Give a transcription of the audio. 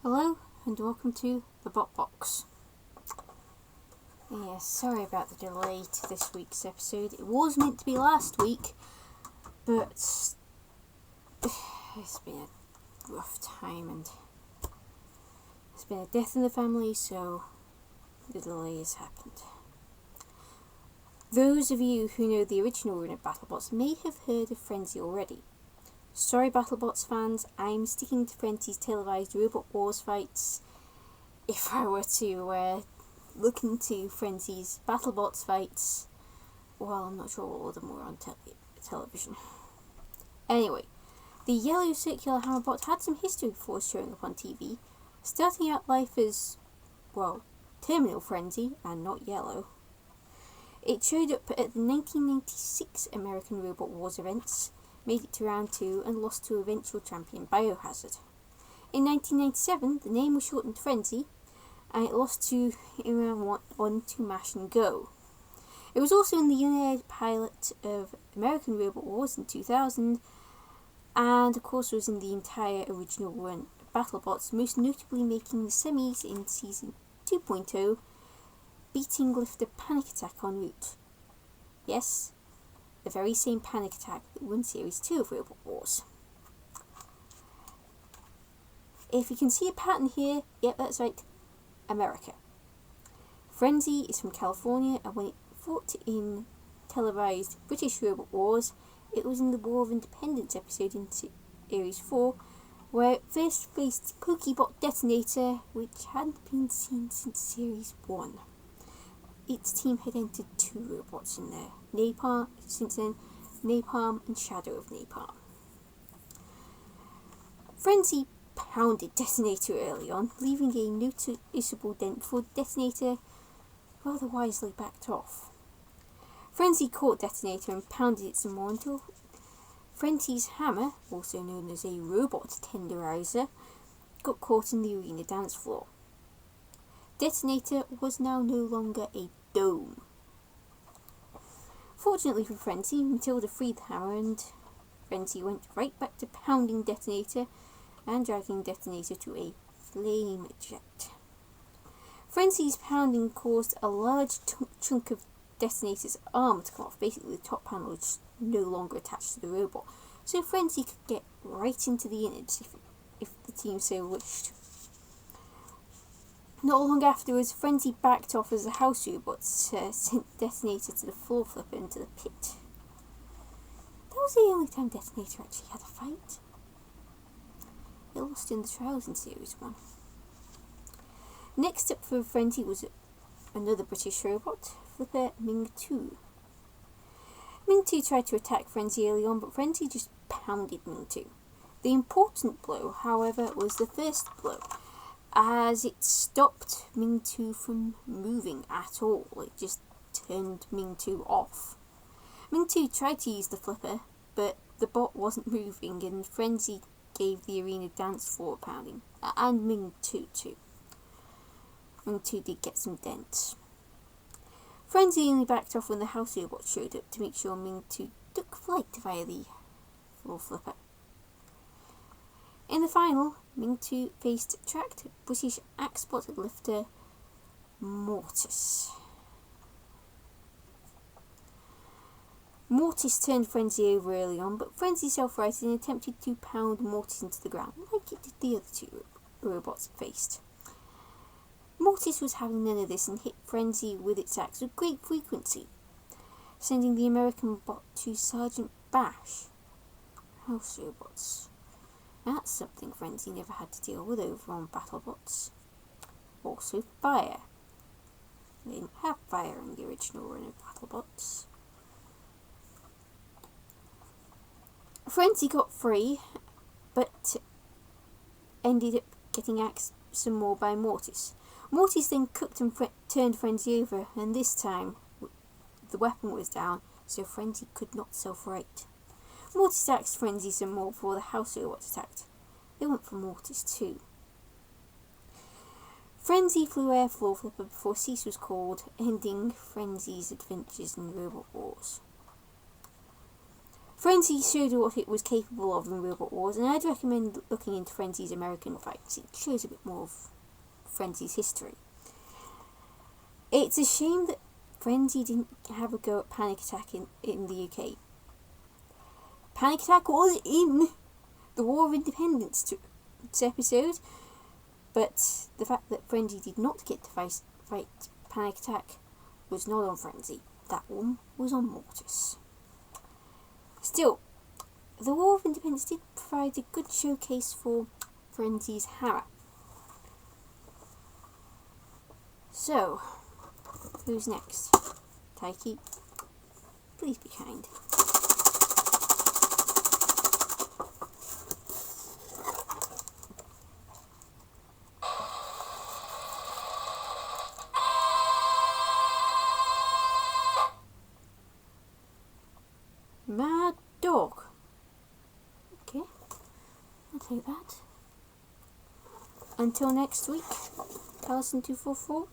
Hello and welcome to the Bot Box. Yeah, sorry about the delay to this week's episode. It was meant to be last week, but it's been a rough time and there's been a death in the family, so the delay has happened. Those of you who know the original run of Battlebots may have heard of frenZy already. Sorry Battlebots fans, I'm sticking to frenZy's televised Robot Wars fights. If I were to look into frenZy's Battlebots fights, well, I'm not sure all of them were on television. Anyway, the yellow circular hammerbot had some history before showing up on TV, starting out life as, well, terminal frenZy and not yellow. It showed up at the 1996 American Robot Wars events, made it to round 2 and lost to eventual champion Biohazard. In 1997, the name was shortened to frenZy, and it lost in round 1 to Mash and Go. It was also in the unaired pilot of American Robot Wars in 2000, and of course was in the entire original run of Battlebots, most notably making the semis in Season 2.0, beating Lifter Panic Attack en route. Yes, the very same Panic Attack that won Series 2 of Robot Wars. If you can see a pattern here, yep, that's right, America. frenZy is from California, and when it fought in televised British Robot Wars, it was in the War of Independence episode in Series 4, where it first faced Pokebot Detonator, which hadn't been seen since Series 1. Its team had entered 2 robots in there, Napalm and Shadow of Napalm. frenZy pounded Detonator early on, leaving a noticeable dent before Detonator rather wisely backed off. frenZy caught Detonator and pounded it some more until frenZy's hammer, also known as a robot tenderizer, got caught in the arena dance floor. Detonator was now no longer a dome. Fortunately for frenZy, Matilda freed the hammer and frenZy went right back to pounding Detonator and dragging Detonator to a flame eject. frenZy's pounding caused a large chunk of Detonator's arm to come off. Basically, the top panel was no longer attached to the robot, so frenZy could get right into the innards if the team so wished. Not long afterwards, frenZy backed off as the house robots sent Detonator to the floor flipper into the pit. That was the only time Detonator actually had a fight. It lost in the trials in Series 1. Next up for frenZy was another British robot, Flipper Ming-2. Ming-2 tried to attack frenZy early on, but frenZy just pounded Ming-2. The important blow, however, was the first blow, as it stopped Ming-2 from moving at all. It just turned Ming-2 off. Ming-2 tried to use the flipper, but the bot wasn't moving, and frenZy gave the arena dance floor a pounding. And Ming-2 too. Ming-2 did get some dents. frenZy only backed off when the house robot showed up to make sure Ming-2 took flight via the floor flipper. In the final, Ming-2 faced tracked British Axebot lifter Mortis. Mortis turned frenZy over early on, but frenZy self-righted and attempted to pound Mortis into the ground, like it did the other 2 robots it faced. Mortis was having none of this and hit frenZy with its axe with great frequency, sending the American bot to Sergeant Bash. House robots. That's something frenZy never had to deal with over on Battlebots. Also fire. They didn't have fire in the original run of Battlebots. frenZy got free, but ended up getting axed some more by Mortis. Mortis then cooked and turned frenZy over, and this time the weapon was down, so frenZy could not self-right. Mortis axed frenZy some more before the house robots attacked. They went for Mortis too. frenZy flew air floor flipper before cease was called, ending frenZy's adventures in Robot Wars. frenZy showed what it was capable of in Robot Wars, and I'd recommend looking into frenZy's American fights. It shows a bit more of frenZy's history. It's a shame that frenZy didn't have a go at Panic Attack in the UK. Panic Attack was in the War of Independence episode, but the fact that frenZy did not get to fight Panic Attack was not on frenZy. That one was on Mortis. Still, the War of Independence did provide a good showcase for frenZy's hammer. So, who's next? Taiki, please be kind. Mad Dog. Okay, I'll take that. Until next week, Allison244.